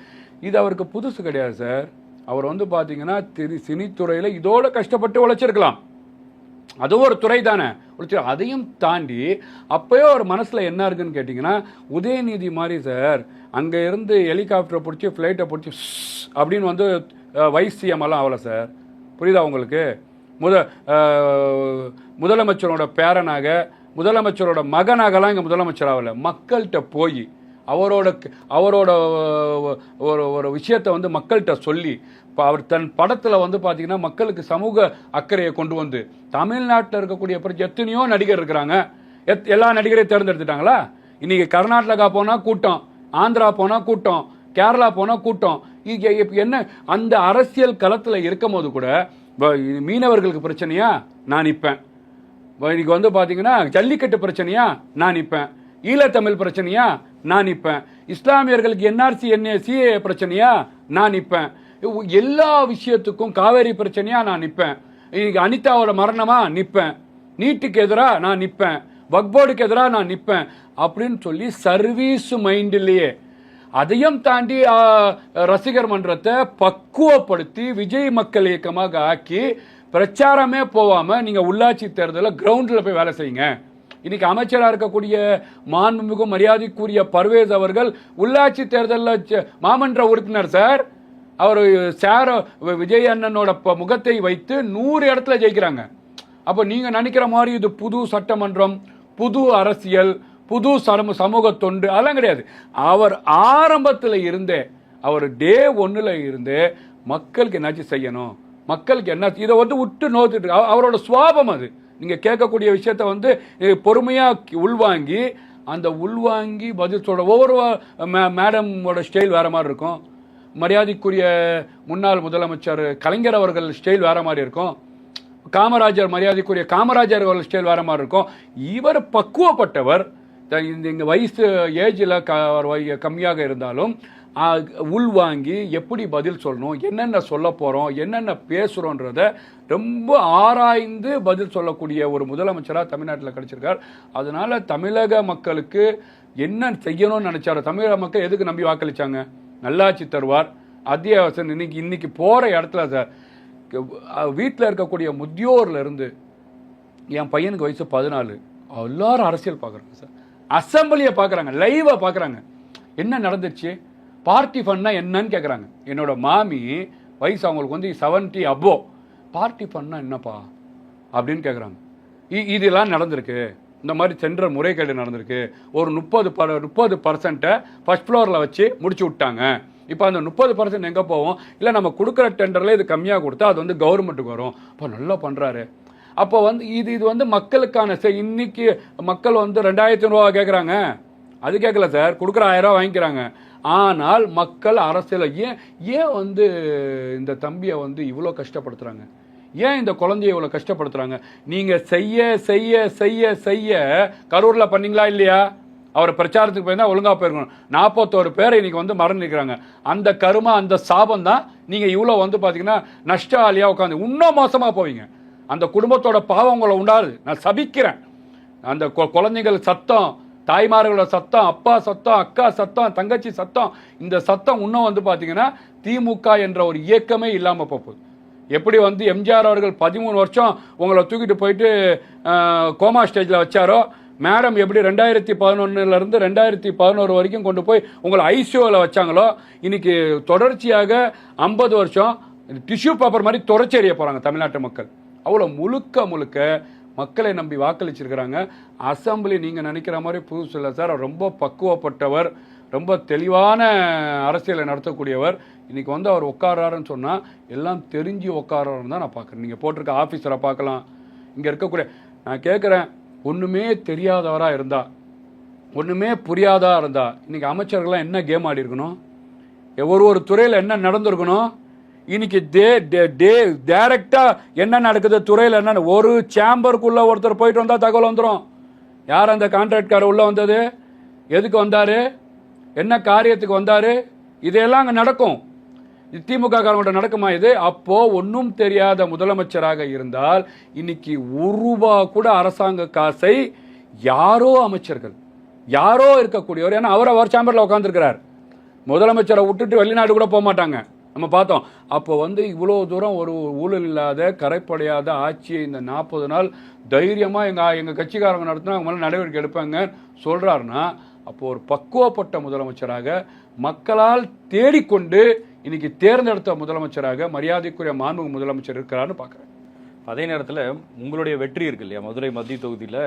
Speaker 2: இது அவருக்கு புதுசு கிடையாது சார். அவர் வந்து பார்த்தீங்கன்னா சினித்துறையில் இதோட கஷ்டப்பட்டு உழைச்சிருக்கலாம், அதுவும் ஒரு துறை தானே. அதையும் தாண்டி அப்போயோ ஒரு மனசில் என்ன இருக்குன்னு கேட்டிங்கன்னா, உதயநிதி மாதிரி சார் அங்கே இருந்து ஹெலிகாப்டரை பிடிச்சி ஃப்ளைட்டை பிடிச்சி அப்படின்னு வந்து வைஸ் சிஎம் எல்லாம் ஆகலை சார். புரியுதா உங்களுக்கு? முதலமைச்சரோட பேரனாக, முதலமைச்சரோட மகனாகலாம் இங்கே முதலமைச்சர் ஆகலை. மக்கள்கிட்ட போய் அவரோட ஒரு விஷயத்தை வந்து மக்கள்கிட்ட சொல்லி, இப்போ அவர் தன் படத்தில் வந்து பார்த்தீங்கன்னா மக்களுக்கு சமூக அக்கறையை கொண்டு வந்து, தமிழ்நாட்டில் இருக்கக்கூடிய எத்தனையோ நடிகர் இருக்கிறாங்க, எல்லா நடிகரையும் தேர்ந்தெடுத்துட்டாங்களா? இன்னைக்கு கர்நாடகா போனால் கூட்டம், ஆந்திரா போனால் கூட்டம், கேரளா போனால் கூட்டம். என்ன அந்த அரசியல் களத்தில் இருக்கும் போது கூட மீனவர்களுக்கு பிரச்சனையா நான் நிற்பேன், இன்னைக்கு வந்து பார்த்தீங்கன்னா ஜல்லிக்கட்டு பிரச்சனையா நான் நிற்பேன், ஈழத்தமிழ் பிரச்சனையா நான் நிற்பேன், இஸ்லாமியர்களுக்கு என்ஆர்சி சிஏ பிரச்சனையா நான் நிற்பேன், எல்லா விஷயத்துக்கும் காவேரி பிரச்சனையா நான் நிற்பேன், இன்னைக்கு அனிதாவோட மரணமா நிற்பேன், நீட்டுக்கு எதிராக நான் நிற்பேன், வக்போர்டுக்கு எதிராக நான் நிற்பேன் அப்படின்னு சொல்லி சர்வீஸ் மைண்டிலேயே அதையும் தாண்டி ரசிகர் மன்றத்தை பக்குவப்படுத்தி விஜய் மக்கள் இயக்கமாக ஆக்கி பிரச்சாரமே போகாமல் நீங்கள் உள்ளாட்சி தேர்தலில் கிரவுண்டில் போய் வேலை செய்யுங்க. இன்னைக்கு அமைச்சராக இருக்கக்கூடிய மாண்புமிகு மரியாதைக்குரிய பர்வேஸ் அவர்கள் உள்ளாட்சி தேர்தலில் மாமன்ற உறுப்பினர் சார். அவர் விஜய் அண்ணனோட முகத்தை வைத்து 100 இடத்துல ஜெயிக்கிறாங்க. அப்போ நீங்கள் நினைக்கிற மாதிரி இது புது சட்டமன்றம், புது அரசியல், புது சமூக தொண்டு அதெல்லாம் கிடையாது. அவர் ஆரம்பத்தில் இருந்தே, அவர் டே 1ல் இருந்தே மக்களுக்கு என்னாச்சும் செய்யணும், மக்களுக்கு என்ன, இதை வந்து விட்டு நோத்துட்டு அவரோட சுவாபம் அது. நீங்கள் கேட்கக்கூடிய விஷயத்த வந்து பொறுமையாக உள்வாங்கி பதில் சொல்ற ஒவ்வொரு மேடமோட ஸ்டைல் வேற மாதிரி இருக்கும், மரியாதைக்குரிய முன்னாள் முதலமைச்சர் கலைஞர் அவர்கள் ஸ்டைல் வேற மாதிரி இருக்கும், மரியாதைக்குரிய காமராஜர் அவர்கள் ஸ்டைல் வேற மாதிரி இருக்கும். இவர் பக்குவப்பட்டவர். இங்கே வயசு ஏஜில் கம்மியாக இருந்தாலும் உள்வாங்கி எப்படி பதில் சொல்லணும், என்னென்ன சொல்ல போகிறோம், என்னென்ன பேசுகிறோன்றத ரொம்ப ஆராய்ந்து பதில் சொல்லக்கூடிய ஒரு முதலமைச்சராக தமிழ்நாட்டில் கிடைச்சிருக்கார். அதனால தமிழக மக்களுக்கு என்ன செய்யணும்னு நினைச்சாரு, தமிழக மக்கள் எதுக்கு நம்பி வாக்களிச்சாங்க? நல்லாட்சி தருவார், அத்தியாவசியம். இன்னைக்கு போகிற இடத்துல சார் வீட்டில் இருக்கக்கூடிய முதியோர்ல இருந்து என் பையனுக்கு வயசு 14, எல்லாரும் அரசியல் பார்க்குறாங்க சார், அசம்பிளியை பார்க்குறாங்க, லைவாக பார்க்குறாங்க. என்ன நடந்துச்சு, பார்ட்டி ஃபண்ட்னா என்னன்னு கேட்குறாங்க. என்னோட மாமி வயசு அவங்களுக்கு வந்து 70 அபோ, பார்ட்டி ஃபண்ட்னா என்னப்பா அப்படின்னு கேட்குறாங்க. இதெல்லாம் நடந்திருக்கு, இந்த மாதிரி சென்ற முறைகேடு நடந்திருக்கு. ஒரு 30% ஃபர்ஸ்ட் ஃப்ளோரில் வச்சு முடிச்சு விட்டாங்க. இப்போ அந்த 30% எங்கே போவோம்? இல்லை நம்ம கொடுக்குற டெண்டரில் இது கம்மியாக கொடுத்தா அது வந்து கவர்மெண்ட்டுக்கு வரும். இப்போ நல்லா பண்ணுறாரு. அப்போ வந்து இது வந்து மக்களுக்கான இன்னைக்கு மக்கள் வந்து 2000 ரூபா கேட்குறாங்க, அது கேட்கல சார், கொடுக்குற 1000 ரூபா வாங்கிக்கிறாங்க. ஆனால் மக்கள் அரசியல் ஏன் வந்து இந்த தம்பியை வந்து இவ்வளோ கஷ்டப்படுத்துகிறாங்க, ஏன் இந்த குழந்தைய இவ்வளோ கஷ்டப்படுத்துகிறாங்க? நீங்கள் செய்ய செய்ய செய்ய செய்ய கரூரில் பண்ணீங்களா இல்லையா? அவர் பிரச்சாரத்துக்கு போயிருந்தா ஒழுங்காக போயிருக்கணும். 41 பேரை இன்னைக்கு வந்து மறந்து நிற்கிறாங்க. அந்த கருமா, அந்த சாபம் தான் நீங்கள் இவ்வளோ வந்து பார்த்தீங்கன்னா நஷ்டாலியாக உட்காந்து இன்னும் மோசமாக போவீங்க. அந்த குடும்பத்தோட பாவம் உங்களை உண்டாது, நான் சபிக்கிறேன். அந்த குழந்தைகள் சத்தம், தாய்மார்களோட சத்தம், அப்பா சத்தம், அக்கா சத்தம், தங்கச்சி சத்தம், இந்த சத்தம் இன்னும் வந்து பார்த்தீங்கன்னா திமுக என்ற ஒரு இயக்கமே இல்லாமல் போகுது. எப்படி வந்து எம்ஜிஆர் அவர்கள் 13 வருஷம் உங்களை தூக்கிட்டு போயிட்டு கோமா ஸ்டேஜில் வச்சாரோ, மேடம் எப்படி 2011 2011 வரைக்கும் கொண்டு போய் உங்களை ஐசியூவில் வச்சாங்களோ, இன்னைக்கு தொடர்ச்சியாக 50 வருஷம் டிஷ்யூ பேப்பர் மாதிரி துடைச்சி எறிய போகிறாங்க தமிழ்நாட்டு மக்கள். அவ்வளோ முழுக்க மக்களை நம்பி வாக்களிச்சிருக்கிறாங்க. அசம்பிளி நீங்கள் நினைக்கிற மாதிரி புதுசு இல்லை சார். ரொம்ப பக்குவப்பட்டவர், ரொம்ப தெளிவான அரசியலை நடத்தக்கூடியவர். இன்னைக்கு வந்து அவர் உட்காராருன்னு சொன்னால் எல்லாம் தெரிஞ்சு உட்காராருன்னு தான் நான் பார்க்குறேன். நீங்கள் போட்டிருக்க ஆஃபீஸரை பார்க்கலாம், இங்கே இருக்கக்கூடிய, நான் கேட்குறேன், ஒன்றுமே தெரியாதவராக இருந்தா, ஒன்றுமே புரியாதா இருந்தா, இன்னைக்கு அமைச்சர்கள்லாம் என்ன கேம் ஆடி இருக்கணும், ஒரு துறையில் என்ன நடந்திருக்கணும், இன்னைக்கு டைரக்டா என்ன நடக்குது துறையில் என்ன, ஒரு சேம்பருக்குள்ள ஒருத்தர் போயிட்டு வந்தா தகவல் வந்துடும். யார் அந்த கான்ட்ராக்ட்காரர் உள்ள வந்தது, எதுக்கு வந்தாரு, என்ன காரியத்துக்கு வந்தாரு, இதெல்லாம் அங்கே நடக்கும். திமுக காரங்கிட்ட நடக்குமா இது? அப்போ ஒன்றும் தெரியாத முதலமைச்சராக இருந்தால் இன்னைக்கு ரூபா கூட அரசாங்க காசை யாரோ அமைச்சர்கள், யாரோ இருக்கக்கூடியவர், ஏன்னா அவர் சேம்பர்ல உட்காந்துருக்கிறார், முதலமைச்சரை விட்டுட்டு வெளிநாடு கூட போக மாட்டாங்க, நம்ம பார்த்தோம். அப்போ வந்து இவ்வளோ தூரம் ஒரு ஊழல் இல்லாத கரைப்படையாத ஆட்சியை இந்த 40 நாள் தைரியமாக எங்கள் கட்சிக்காரங்க நடத்தினா அவங்க மேலே நடவடிக்கை எடுப்பாங்க சொல்கிறாருன்னா, அப்போ ஒரு பக்குவப்பட்ட முதலமைச்சராக, மக்களால் தேடிக்கொண்டு இன்னைக்கு தேர்ந்தெடுத்த முதலமைச்சராக மரியாதைக்குரிய மாண்புமிகு முதலமைச்சர் இருக்கிறான்னு பார்க்குறேன்.
Speaker 1: அதே நேரத்தில் உங்களுடைய வெற்றி இருக்கு இல்லையா, மதுரை மத்திய தொகுதியில்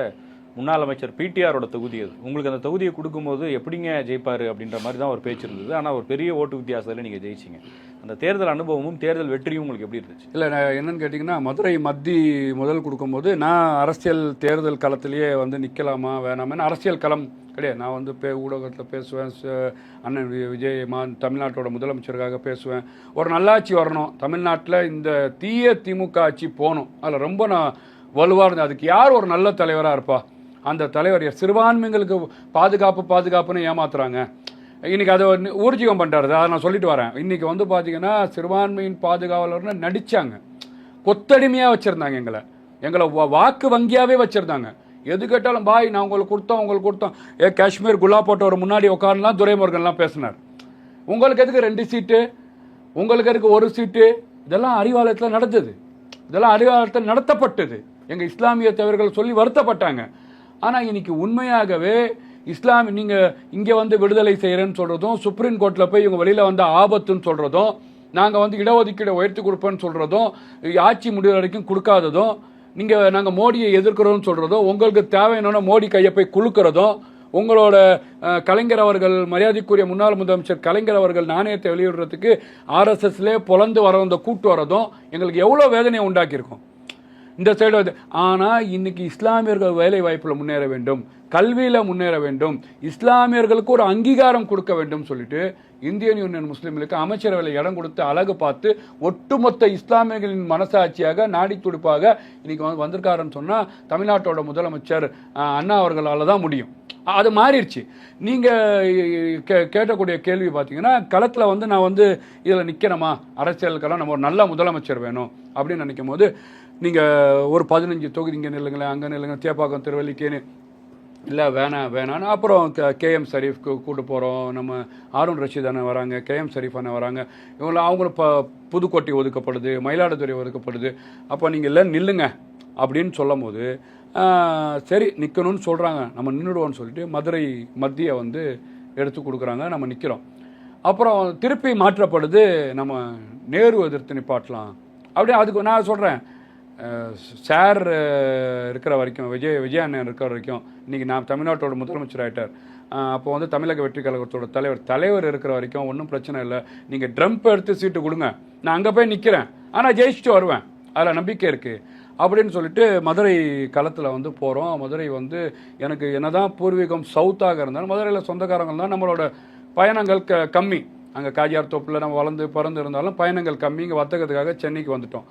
Speaker 1: முன்னாள் அமைச்சர் பிடிஆரோட தொகுதி அது. உங்களுக்கு அந்த தொகுதியை கொடுக்கும்போது எப்படிங்க ஜெயிப்பார் அப்படின்ற மாதிரி தான் ஒரு பேச்சு இருந்தது. ஆனால் ஒரு பெரிய ஓட்டு வித்தியாசத்தில் நீங்கள் ஜெயிச்சிங்க. அந்த தேர்தல் அனுபவமும் தேர்தல் வெற்றியும் உங்களுக்கு எப்படி இருந்துச்சு?
Speaker 2: இல்லை, நான் என்னன்னு கேட்டிங்கன்னா, மதுரை முதல் கொடுக்கும்போது நான் அரசியல் தேர்தல் களத்திலேயே வந்து நிற்கலாமா வேணாமா, அரசியல் களம் கிடையாது. நான் வந்து ஊடகத்தில் பேசுவேன், அண்ணன் விஜயமான் தமிழ்நாட்டோட முதலமைச்சருக்காக பேசுவேன். ஒரு நல்லாட்சி வரணும் தமிழ்நாட்டில், இந்த தீய திமுக ஆட்சி போகணும், அதில் ரொம்ப நான் வலுவாக இருந்தேன். அதுக்கு யார் ஒரு நல்ல தலைவராக இருப்பா, அந்த தலைவர் சிறுபான்மைங்களுக்கு பாதுகாப்புன்னு ஏமாத்துறாங்க. இன்னைக்கு அதை ஊர்ஜிகம் பண்ணுறாரு, அதை நான் சொல்லிட்டு வரேன். இன்னைக்கு வந்து பார்த்தீங்கன்னா சிறுபான்மையின் பாதுகாவலர்னு நடித்தாங்க, கொத்தடிமையாக வச்சுருந்தாங்க, எங்களை வாக்கு வங்கியாகவே வச்சுருந்தாங்க. எது கேட்டாலும் பாய் நான் உங்களுக்கு கொடுத்தோம். காஷ்மீர் குலா போட்டவர் முன்னாடி உட்காரலாம் துரைமுருகன்லாம் பேசினார். உங்களுக்கு எதுக்கு 2 சீட்டு, உங்களுக்கு எதுக்கு 1 சீட்டு, இதெல்லாம் அறிவாலயத்தில் நடந்தது, இதெல்லாம் அறிவாலயத்தில் நடத்தப்பட்டது. எங்கள் இஸ்லாமிய தலைவர்கள் சொல்லி வருத்தப்பட்டாங்க. ஆனால் இன்னைக்கு உண்மையாகவே நீங்கள் இங்கே வந்து விடுதலை செய்கிறேன்னு சொல்கிறதும், சுப்ரீம் கோர்ட்டில் போய் இவங்க வெளியில் வந்த ஆபத்துன்னு சொல்கிறதும், நாங்கள் வந்து இடஒதுக்கீடை உயர்த்தி கொடுப்பேன்னு சொல்கிறதும், ஆட்சி முடிவு வரைக்கும் கொடுக்காததும், நாங்கள் மோடியை எதிர்க்கிறோம்னு சொல்கிறதும், உங்களுக்கு தேவையான மோடி கையை போய் குலுக்கிறதும், உங்களோட கலைஞர் அவர்கள், மரியாதைக்குரிய முன்னாள் முதலமைச்சர் கலைஞர் அவர்கள் நாணயத்தை வெளியிடுறதுக்கு ஆர்எஸ்எஸ்லேயே பொலந்து வர கூட்டு வரதும் எங்களுக்கு எவ்வளோ வேதனையை உண்டாக்கியிருக்கோம் இந்த சைடு வந்து. ஆனால் இன்னைக்கு இஸ்லாமியர்கள் வேலை வாய்ப்பில் முன்னேற வேண்டும், கல்வியில் முன்னேற வேண்டும், இஸ்லாமியர்களுக்கு ஒரு அங்கீகாரம் கொடுக்க வேண்டும் சொல்லிட்டு இந்தியன் யூனியன் முஸ்லீம்களுக்கு அமைச்சரவையில் இடம் கொடுத்து அழகு பார்த்து ஒட்டுமொத்த இஸ்லாமியர்களின் மனசாட்சியாக நாடி துடிப்பாக இன்னைக்கு வந்திருக்காருன்னு சொன்னால் தமிழ்நாட்டோட முதலமைச்சர் அண்ணா அவர்களால் தான் முடியும். அது மாறிடுச்சு. நீங்கள் கேட்டக்கூடிய கேள்வி பார்த்தீங்கன்னா, களத்தில் வந்து நான் வந்து இதில் நிற்கிறோமா, அரசியலுக்கெல்லாம் நம்ம ஒரு நல்ல முதலமைச்சர் வேணும் அப்படின்னு நினைக்கும் போது, நீங்கள் ஒரு 15 தொகுதி இங்கே நில்லுங்களேன், அங்கே நில்லுங்க, தேப்பாக்கம் திருவல்லிக்கேன்னு இல்லை வேணான்னு. அப்புறம் கேஎம் ஷரீஃப் கூட்டு போகிறோம், நம்ம ஆரூன் ரஷீத் அண்ணன் வராங்க, கேஎம் ஷரீஃப் அண்ணன் வராங்க, அவங்களும் புதுக்கோட்டை ஒதுக்கப்படுது, மயிலாடுதுறை ஒதுக்கப்படுது. அப்போ நீங்கள் இல்லை நில்லுங்க அப்படின்னு சொல்லும் போது, சரி நிற்கணும்னு சொல்கிறாங்க, நம்ம நின்றுடுவோம்னு சொல்லிட்டு மதுரை மத்தியை வந்து எடுத்து கொடுக்குறாங்க, நம்ம நிற்கிறோம். அப்புறம் திருப்பி மாற்றப்படுது, நம்ம நேரு எதிர்த்து நிப்பாட்டலாம் அப்படியே. அதுக்கு நான் சொல்கிறேன், சார் இருக்கிற வரைக்கும், விஜய் அண்ணன் இருக்கிற வரைக்கும், இன்றைக்கி நான் தமிழ்நாட்டோட முதலமைச்சர் ஆகிட்டார். அப்போ வந்து தமிழக வெற்றி கழகத்தோட தலைவர் இருக்கிற வரைக்கும் ஒன்றும் பிரச்சனை இல்லை, நீங்கள் ட்ரம்ப் எடுத்து சீட்டு கொடுங்க, நான் அங்கே போய் நிற்கிறேன், ஆனால் ஜெயிச்சுட்டு வருவேன், அதில் நம்பிக்கை இருக்குது அப்படின்னு சொல்லிட்டு மதுரை களத்தில் வந்து போகிறோம். மதுரை வந்து எனக்கு என்னதான் பூர்வீகம் சவுத்தாக இருந்தாலும் மதுரையில் சொந்தக்காரங்கள் தான், நம்மளோட பயணங்கள் கம்மி. அங்கே காஜியார் தோப்பில் நம்ம வளர்ந்து பிறந்து இருந்தாலும் பயணங்கள் கம்மி. இங்கே வர்த்தகத்துக்காக சென்னைக்கு வந்துட்டோம்.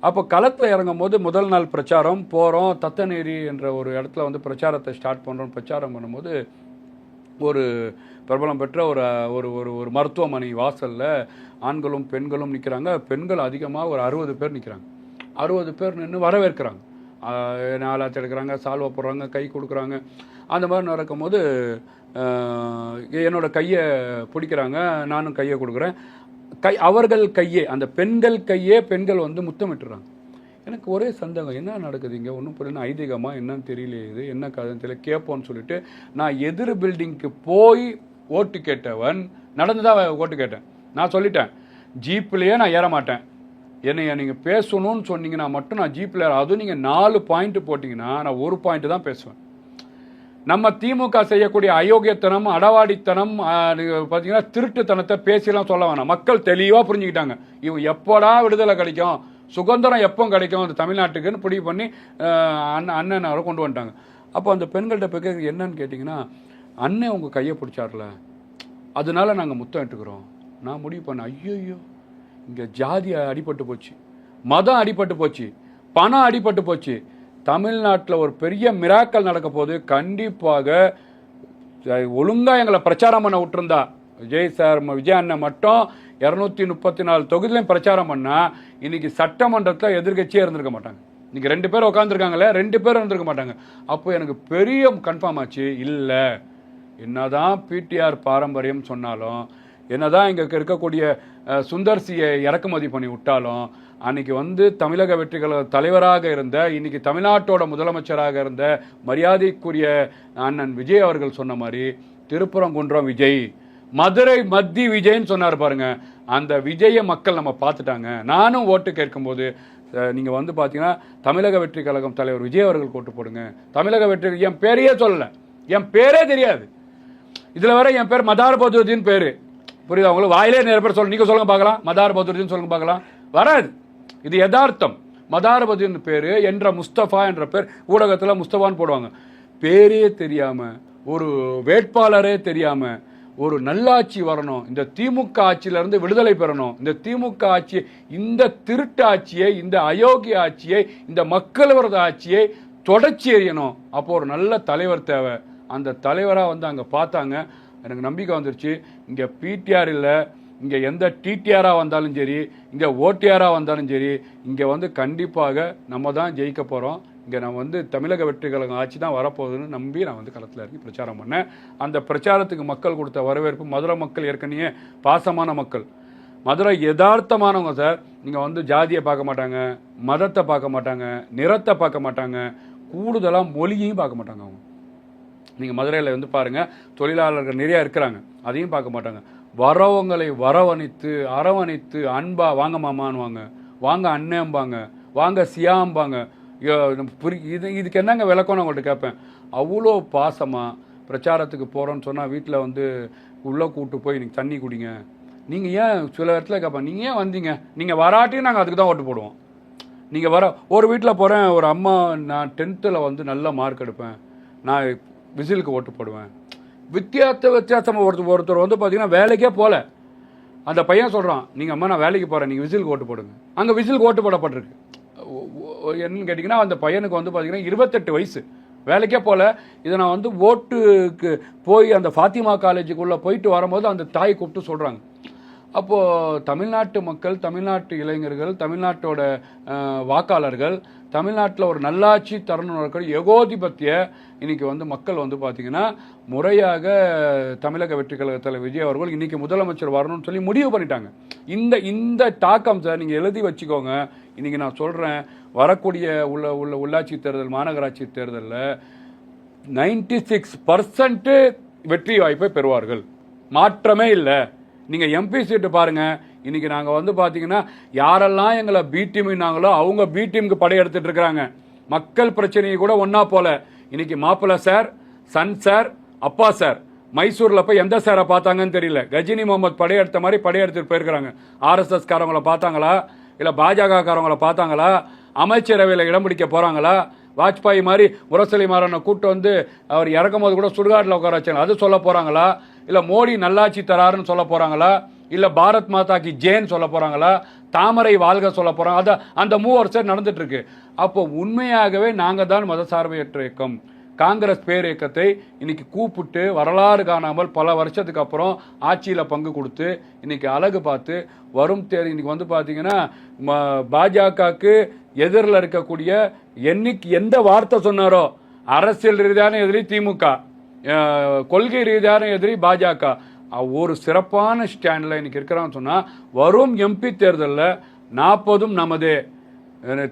Speaker 2: அப்போ களத்தில் இறங்கும் போது முதல் நாள் பிரச்சாரம் போகிறோம், தத்தநேரி என்ற ஒரு இடத்துல வந்து பிரச்சாரத்தை ஸ்டார்ட் பண்ணுறோம். பிரச்சாரம் பண்ணும்போது ஒரு பிரபலம் பெற்ற ஒரு ஒரு ஒரு மருத்துவமனை வாசலில் ஆண்களும் பெண்களும் நிற்கிறாங்க. பெண்கள் அதிகமாக ஒரு 60 பேர் நிற்கிறாங்க. 60 பேர் நின்று வரவேற்கிறாங்க. நாளாச்சு எடுக்கிறாங்க, சால்வை போடுறாங்க, கை கொடுக்குறாங்க. அந்த மாதிரி நடக்கும்போது என்னோட கையை பிடிக்கிறாங்க, நானும் கையை கொடுக்குறேன். அவர்கள் கையே, அந்த பெண்கள் கையே பெண்கள் வந்து முத்தமிட்டுறாங்க. எனக்கு ஒரே சந்தேகம், என்ன நடக்குது இங்கே, ஒன்றும் புரியல, ஐதீகமா என்னன்னு தெரியல, இது என்ன கதைன்னு தெரியல, கேட்போன்னு சொல்லிட்டு நான் எதிர் பில்டிங்க்கு போய் ஓட்டு கேட்டவன், நடந்துதான் ஓட்டு கேட்டேன். நான் சொல்லிட்டேன், ஜீப்லேயே நான் ஏற மாட்டேன், என்னைய நீங்கள் பேசணும்னு சொன்னீங்கன்னா மட்டும் நான் ஜீப்பில் ஏற, அதுவும் நீங்கள் 4 பாயிண்ட் போட்டிங்கன்னா நான் 1 பாயிண்ட் தான் பேசுவேன். நம்ம திமுக செய்யக்கூடிய அயோக்கியத்தனம், அடவாடித்தனம், பார்த்தீங்கன்னா திருட்டுத்தனத்தை பேசிலாம் சொல்ல வேணாம். மக்கள் தெளிவாக புரிஞ்சுக்கிட்டாங்க, இவங்க எப்போடா விடுதலை கிடைக்கும், சுதந்திரம் எப்போ கிடைக்கும் அந்த தமிழ்நாட்டுக்குன்னு முடிவு பண்ணி அண்ணன் அவரை கொண்டு வந்துட்டாங்க. அப்போ அந்த பெண்கள்கிட்ட போய் என்னன்னு கேட்டிங்கன்னா, அண்ணன் உங்கள் கையை பிடிச்சார்ல, அதனால நாங்கள் முத்தம் இட்டுக்கிறோம். நான் முடிவு பண்ணேன், ஐயோ இங்கே ஜாதி அடிபட்டு போச்சு, மதம் அடிபட்டு போச்சு, பணம் அடிபட்டு போச்சு, தமிழ்நாட்டில் ஒரு பெரிய மிராக்கல் நடக்க போது. கண்டிப்பாக ஒழுங்காக எங்களை பிரச்சாரம் பண்ண விட்டுருந்தா, விஜய் அண்ணன் மட்டும் 234 தொகுதியிலையும் பிரச்சாரம் பண்ணால் இன்னைக்கு சட்டமன்றத்தில் எதிர்கட்சியே இருந்திருக்க மாட்டாங்க. இன்னைக்கு 2 பேர் உட்காந்துருக்காங்களே, 2 பேர் இருந்திருக்க மாட்டாங்க. அப்போ எனக்கு பெரிய கன்ஃபார்ம் ஆச்சு, இல்லை என்னதான் பிடிஆர் பாரம்பரியம் சொன்னாலும், என்னதான் இங்கே இருக்கக்கூடிய சுந்தர்சியை இறக்குமதி பண்ணி விட்டாலும், அன்னைக்கு வந்து தமிழக வெற்றிக்கழக தலைவராக இருந்த, இன்னைக்கு தமிழ்நாட்டோட முதலமைச்சராக இருந்த மரியாதைக்குரிய அண்ணன் விஜய் அவர்கள் சொன்ன மாதிரி, திருப்பரங்குன்றம் விஜய், மதுரை மத்தி விஜய்ன்னு சொன்னார் பாருங்க, அந்த விஜய மக்கள் நம்ம பார்த்துட்டாங்க. நானும் ஓட்டு கேட்கும்போது நீங்கள் வந்து பார்த்தீங்கன்னா தமிழக வெற்றி கழகம் தலைவர் விஜய் அவர்கள் ஓட்டு போடுங்க. தமிழக வெற்றி, என் பேரையே சொல்லலை, என் பேரே தெரியாது, இதில் வர என் பேர் மதார் பதுருதீன் பேர், புரியுதா உங்களுக்கு? வாயிலே நிறைய பேர் சொல்ல, நீங்கள் சொல்லுங்க பார்க்கலாம், மதார் பதுருதீன் சொல்லுங்க பார்க்கலாம், வராது. இது யதார்த்தம். மதார் பதுருதீன் பேர் என்ற முஸ்தபா என்ற பேர் ஊடகத்தில் முஸ்தபான்னு போடுவாங்க. பேரே தெரியாமல், ஒரு வேட்பாளரே தெரியாமல், ஒரு நல்லாட்சி வரணும், இந்த திமுக ஆட்சியிலிருந்து விடுதலை பெறணும், இந்த திமுக ஆட்சியை, இந்த திருட்டு ஆட்சியை, இந்த அயோக்கிய ஆட்சியை, இந்த மக்கள் விரோத ஆட்சியை தொடச்சி எறியணும். அப்போ ஒரு நல்ல தலைவர் தேவை. அந்த தலைவராக வந்து அங்கே பார்த்தாங்க, எனக்கு நம்பிக்கை வந்துருச்சு. இங்கே பிடிஆர் இல்லை, இங்கே எந்த டிடிஆராக வந்தாலும் சரி, இங்கே ஓடிஆராக வந்தாலும் சரி, இங்கே வந்து கண்டிப்பாக நம்ம தான் ஜெயிக்க போகிறோம். இங்கே நான் வந்து தமிழக வெற்றி கழகம் ஆட்சி தான் வரப்போகுதுன்னு நம்பி நான் வந்து களத்தில் இறங்கி பிரச்சாரம் பண்ணேன். அந்த பிரச்சாரத்துக்கு மக்கள் கொடுத்த வரவேற்பு, மதுரை மக்கள் ஏற்கனவே பாசமான மக்கள், மதுரை யதார்த்தமானவங்க சார். நீங்கள் வந்து ஜாதியை பார்க்க மாட்டாங்க, மதத்தை பார்க்க மாட்டாங்க, நிறத்தை பார்க்க மாட்டாங்க, கூடுதலாக மொழியையும் பார்க்க மாட்டாங்க. அவங்க நீங்கள் மதுரையில் வந்து பாருங்கள், தொழிலாளர்கள் நிறையா இருக்கிறாங்க, அதையும் பார்க்க மாட்டாங்க. வரவங்களை வரவணைத்து அரவணைத்து அன்பா, வாங்க மாமான்வாங்க, வாங்க அண்ணேம்பாங்க, வாங்க சியாம்பாங்க. இதுக்கு என்னங்க விளக்கம் நான் உங்கள்கிட்ட கேட்பேன். அவ்வளோ பாசமாக பிரச்சாரத்துக்கு போகிறோன்னு சொன்னால் வீட்டில் வந்து உள்ளே கூப்பிட்டு போய் நீங்கள் தண்ணி குடிங்க, நீங்கள் ஏன் சில இடத்துல கேட்பேன், நீங்கள் ஏன் வந்தீங்க, நீங்கள் வராட்டியும் நாங்கள் அதுக்கு தான் ஓட்டு போடுவோம். நீங்கள் வர, ஒரு வீட்டில் போகிறேன், ஒரு அம்மா, நான் 10th வந்து நல்ல மார்க் எடுப்பேன், நான் விசிலுக்கு ஓட்டு போடுவேன். வித்தியாசமாக ஒருத்தர் வந்து பார்த்தீங்கன்னா வேலைக்கே போகல, அந்த பையன் சொல்கிறான், நீங்கள் அம்மா நான் வேலைக்கு போகிறேன், நீங்கள் விசிலுக்கு ஓட்டு போடுங்க. அங்கே விசிலுக்கு ஓட்டு போடப்பட்டிருக்கு. என்னன்னு கேட்டிங்கன்னா, அந்த பையனுக்கு வந்து பார்த்தீங்கன்னா 28 வயசு, வேலைக்கே போகல. இதை நான் வந்து ஓட்டுக்கு போய் அந்த ஃபாத்திமா காலேஜுக்குள்ளே போயிட்டு வரும்போது அந்த தாய் கூப்பிட்டு சொல்கிறாங்க. அப்போது தமிழ்நாட்டு மக்கள், தமிழ்நாட்டு இளைஞர்கள், தமிழ்நாட்டோட வாக்காளர்கள், தமிழ்நாட்டில் ஒரு நல்லாட்சி தரணும் இருக்கிற ஏகோதிபத்திய இன்றைக்கி வந்து மக்கள் வந்து பார்த்திங்கன்னா முறையாக தமிழக வெற்றி கழகத்தில் விஜய் அவர்கள் இன்றைக்கி முதலமைச்சர் வரணும்னு சொல்லி முடிவு பண்ணிட்டாங்க. இந்த தாக்கம் சார் நீங்கள் எழுதி வச்சுக்கோங்க. இன்றைக்கி நான் சொல்கிறேன், வரக்கூடிய உள்ளாட்சி தேர்தல், மாநகராட்சி தேர்தலில் 96% வெற்றி வாய்ப்பை பெறுவார்கள், மாற்றமே இல்லை. நீங்கள் எம்பி சீட்டு பாருங்கள், இன்றைக்கி நாங்கள் வந்து பார்த்தீங்கன்னா யாரெல்லாம் எங்களை பி டீம்னாங்களோ அவங்க பி டீமுக்கு படையெடுத்துட்டு இருக்கிறாங்க. மக்கள் பிரச்சனையை கூட ஒன்றா போல. இன்றைக்கி மாப்பிள்ளை சார், சன் சார், அப்பா சார் மைசூரில் போய் எந்த சாரை பார்த்தாங்கன்னு தெரியல, கஜினி முகமது படையெடுத்த மாதிரி படையெடுத்துட்டு போயிருக்கிறாங்க. ஆர்எஸ்எஸ் காரவங்கள பார்த்தாங்களா, இல்லை பாஜக காரவங்கள பார்த்தாங்களா, அமைச்சரவையில் இடம் பிடிக்க போகிறாங்களா, வாஜ்பாய் மாதிரி முரசொலி மாறனை கூட்டு வந்து அவர் இறக்கும் போது கூட சுடுகாட்டில் உட்கார வச்சாங்க, அது சொல்ல போகிறாங்களா, இல்லை மோடி நல்லாட்சி தராருன்னு சொல்ல போகிறாங்களா, இல்லை பாரத் மாதா கி ஜெயின் சொல்ல போகிறாங்களா, தாமரை வாழ்க சொல்ல போகிறாங்க. அந்த மூவர்ஸ் நடந்துட்டு இருக்கு. அப்போ உண்மையாகவே நாங்கள் தான் மதசார்பையற்ற இயக்கம், காங்கிரஸ் பேர் இயக்கத்தை இன்னைக்கு கூப்பிட்டு வரலாறு காணாமல் பல வருஷத்துக்கு அப்புறம் ஆட்சியில் பங்கு கொடுத்து இன்னைக்கு அழகு பார்த்து வரும் இன்னைக்கு வந்து பார்த்தீங்கன்னா பாஜகவுக்கு எதிரில் இருக்கக்கூடிய என்னைக்கு எந்த வார்த்தை சொன்னாரோ அரசியல் ரீதியான எதிரி திமுக, கொள்கை ரீதியான எதிரி பாஜக, ஒரு சிறப்பான ஸ்டாண்டில் இன்னைக்கு இருக்கிறான்னு சொன்னால் வரும் எம்பி தேர்தலில் 40ம் நமதே,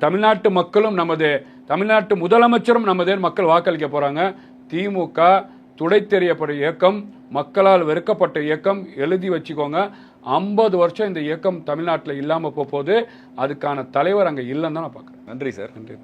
Speaker 2: தமிழ்நாட்டு மக்களும் நமதே, தமிழ்நாட்டு முதலமைச்சரும் நமதே மக்கள் வாக்களிக்க போகிறாங்க. திமுக துடைத்தெறியப்பட்ட இயக்கம், மக்களால் வெறுக்கப்பட்ட இயக்கம், எழுதி வச்சுக்கோங்க. 50 வருஷம் இந்த இயக்கம் தமிழ்நாட்டில் இல்லாமல் போகுது. அதுக்கான தலைவர் அங்கே இல்லைன்னு தான் நான் பார்க்குறேன்.
Speaker 1: நன்றி சார்.
Speaker 2: நன்றி.